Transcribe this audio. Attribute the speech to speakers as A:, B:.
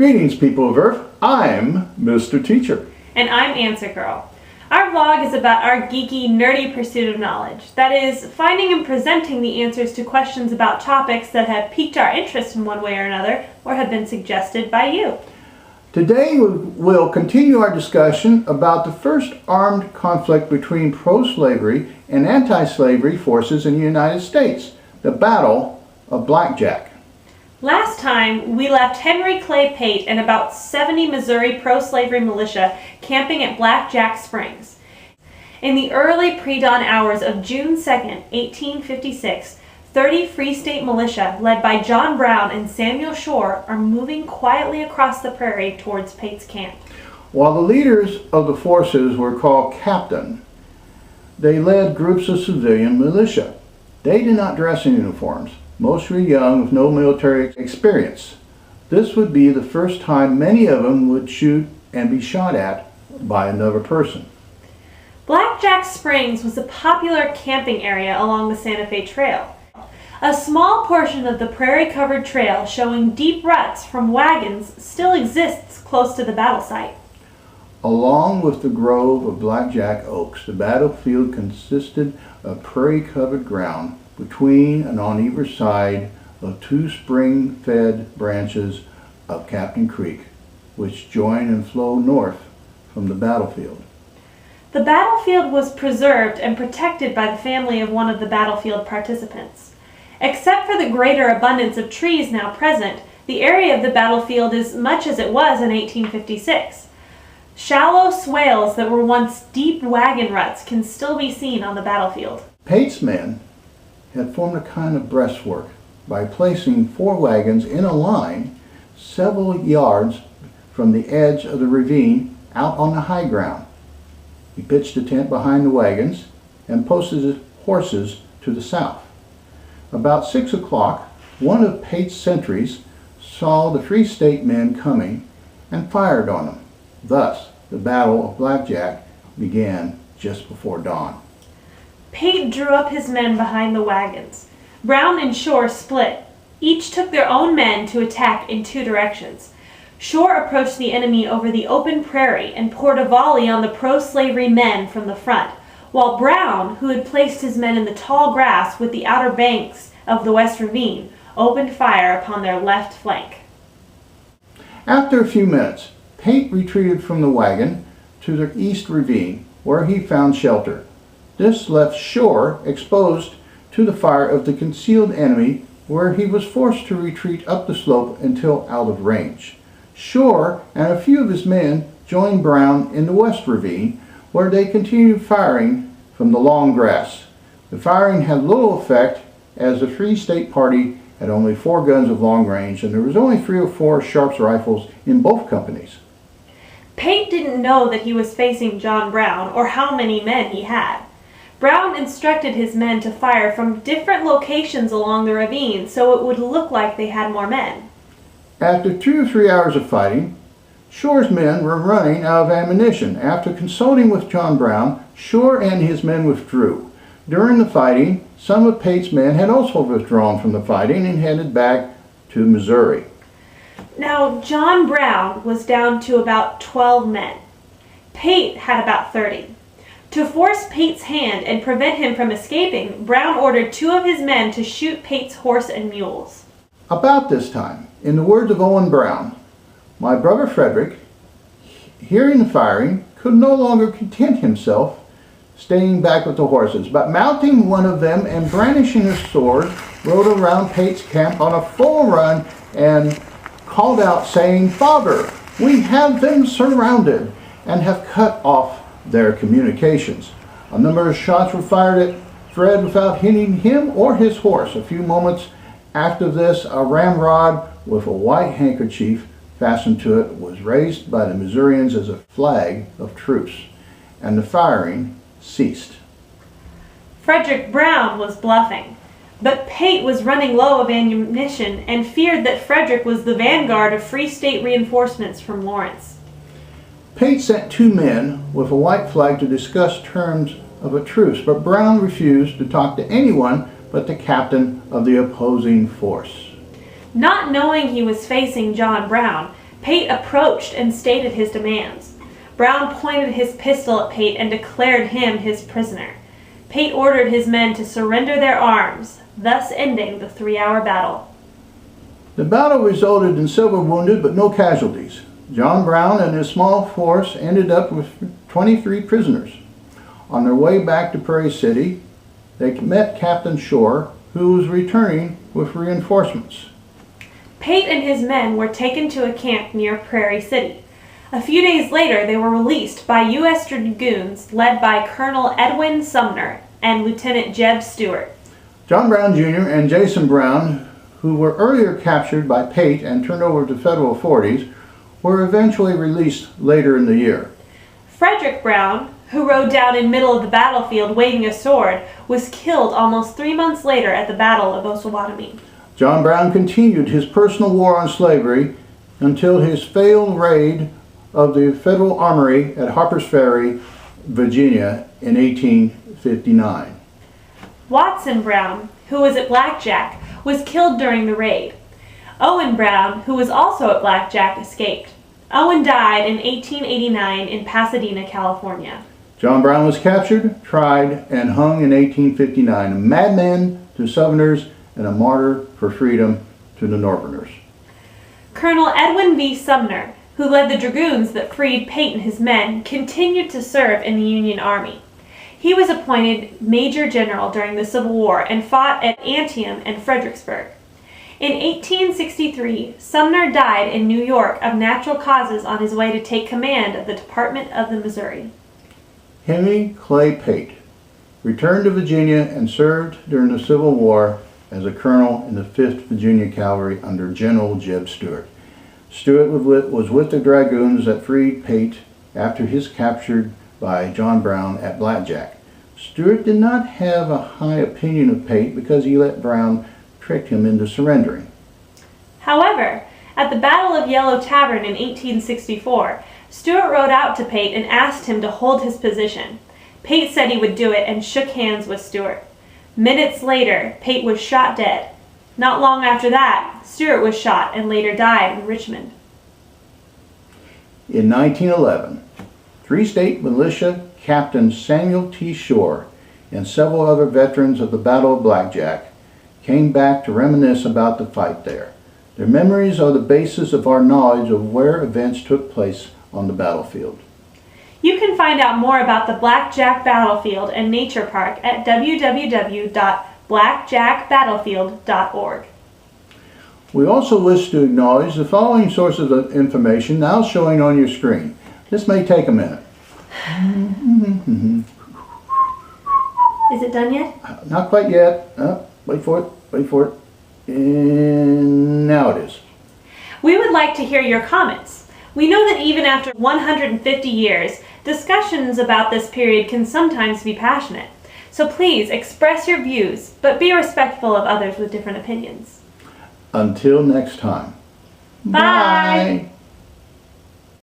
A: Greetings, people of Earth. I'm Mr. Teacher.
B: And I'm Answer Girl. Our vlog is about our geeky, nerdy pursuit of knowledge. That is, finding and presenting the answers to questions about topics that have piqued our interest in one way or another, or have been suggested by you.
A: Today we'll continue our discussion about the first armed conflict between pro-slavery and anti-slavery forces in the United States, the Battle of Black Jack.
B: Last time, we left Henry Clay Pate and about 70 Missouri pro-slavery militia camping at Black Jack Springs. In the early pre-dawn hours of June 2nd, 1856, 30 Free State militia, led by John Brown and Samuel Shore, are moving quietly across the prairie towards Pate's camp.
A: While the leaders of the forces were called captain, they led groups of civilian militia. They did not dress in uniforms. Most were young with no military experience. This would be the first time many of them would shoot and be shot at by another person.
B: Black Jack Springs was a popular camping area along the Santa Fe Trail. A small portion of the prairie-covered trail showing deep ruts from wagons still exists close to the battle site.
A: Along with the grove of blackjack oaks, the battlefield consisted of prairie-covered ground between and on either side of two spring-fed branches of Captain Creek, which join and flow north from the battlefield.
B: The battlefield was preserved and protected by the family of one of the battlefield participants. Except for the greater abundance of trees now present, the area of the battlefield is much as it was in 1856. Shallow swales that were once deep wagon ruts can still be seen on the battlefield.
A: Pate's men had formed a kind of breastwork by placing 4 wagons in a line several yards from the edge of the ravine out on the high ground. He pitched a tent behind the wagons and posted his horses to the south. About 6 o'clock, one of Pate's sentries saw the Free State men coming and fired on them. Thus, the Battle of Black Jack began just before dawn.
B: Pate drew up his men behind the wagons. Brown and Shore split. Each took their own men to attack in 2 directions. Shore approached the enemy over the open prairie and poured a volley on the pro-slavery men from the front, while Brown, who had placed his men in the tall grass with the outer banks of the West Ravine, opened fire upon their left flank.
A: After a few minutes, Pate retreated from the wagon to the East Ravine, where he found shelter. This left Shore exposed to the fire of the concealed enemy, where he was forced to retreat up the slope until out of range. Shore and a few of his men joined Brown in the West Ravine, where they continued firing from the long grass. The firing had little effect, as the Free State Party had only 4 guns of long range, and there was only 3 or 4 Sharps rifles in both companies.
B: Pate didn't know that he was facing John Brown or how many men he had. Brown instructed his men to fire from different locations along the ravine so it would look like they had more men.
A: After 2 or 3 hours of fighting, Shore's men were running out of ammunition. After consulting with John Brown, Shore and his men withdrew. During the fighting, some of Pate's men had also withdrawn from the fighting and headed back to Missouri.
B: Now, John Brown was down to about 12 men. Pate had about 30. To force Pate's hand and prevent him from escaping, Brown ordered 2 of his men to shoot Pate's horse and mules.
A: About this time, in the words of Owen Brown, my brother Frederick, hearing the firing, could no longer content himself staying back with the horses, but mounting one of them and brandishing a sword, rode around Pate's camp on a full run and called out, saying, "Father, we have them surrounded and have cut off their communications." A number of shots were fired at Fred without hitting him or his horse. A few moments after this, a ramrod with a white handkerchief fastened to it was raised by the Missourians as a flag of truce, and the firing ceased.
B: Frederick Brown was bluffing, but Pate was running low of ammunition and feared that Frederick was the vanguard of Free State reinforcements from Lawrence.
A: Pate sent 2 men with a white flag to discuss terms of a truce, but Brown refused to talk to anyone but the captain of the opposing force.
B: Not knowing he was facing John Brown, Pate approached and stated his demands. Brown pointed his pistol at Pate and declared him his prisoner. Pate ordered his men to surrender their arms, thus ending the 3-hour battle.
A: The battle resulted in several wounded but no casualties. John Brown and his small force ended up with 23 prisoners. On their way back to Prairie City, they met Captain Shore, who was returning with reinforcements.
B: Pate and his men were taken to a camp near Prairie City. A few days later, they were released by U.S. Dragoons led by Colonel Edwin Sumner and Lieutenant Jeb Stuart.
A: John Brown Jr. and Jason Brown, who were earlier captured by Pate and turned over to federal authorities, were eventually released later in the year.
B: Frederick Brown, who rode down in middle of the battlefield waving a sword, was killed almost 3 months later at the Battle of Osawatomie.
A: John Brown continued his personal war on slavery until his failed raid of the Federal Armory at Harper's Ferry, Virginia in 1859.
B: Watson Brown, who was at Blackjack, was killed during the raid. Owen Brown, who was also at Blackjack, escaped. Owen died in 1889 in Pasadena, California.
A: John Brown was captured, tried, and hung in 1859, a madman to Southerners and a martyr for freedom to the Northerners.
B: Colonel Edwin V. Sumner, who led the dragoons that freed Pate and his men, continued to serve in the Union Army. He was appointed Major General during the Civil War and fought at Antietam and Fredericksburg. In 1863, Sumner died in New York of natural causes on his way to take command of the Department of the Missouri.
A: Henry Clay Pate returned to Virginia and served during the Civil War as a colonel in the 5th Virginia Cavalry under General Jeb Stuart. Stuart was with the dragoons that freed Pate after his capture by John Brown at Blackjack. Stuart did not have a high opinion of Pate because he let Brown trick him into surrendering.
B: However, at the Battle of Yellow Tavern in 1864, Stuart rode out to Pate and asked him to hold his position. Pate said he would do it and shook hands with Stuart. Minutes later, Pate was shot dead. Not long after that, Stuart was shot and later died in Richmond.
A: In 1911, Three State Militia Captain Samuel T. Shore and several other veterans of the Battle of Blackjack came back to reminisce about the fight there. Their memories are the basis of our knowledge of where events took place on the battlefield.
B: You can find out more about the Blackjack Battlefield and Nature Park at www.blackjackbattlefield.org.
A: We also wish to acknowledge the following sources of information now showing on your screen. This may take a minute.
B: Is it done yet?
A: Not quite yet. Wait for it. And now it is.
B: We would like to hear your comments. We know that even after 150 years, discussions about this period can sometimes be passionate. So please express your views, but be respectful of others with different opinions.
A: Until next time.
B: Bye.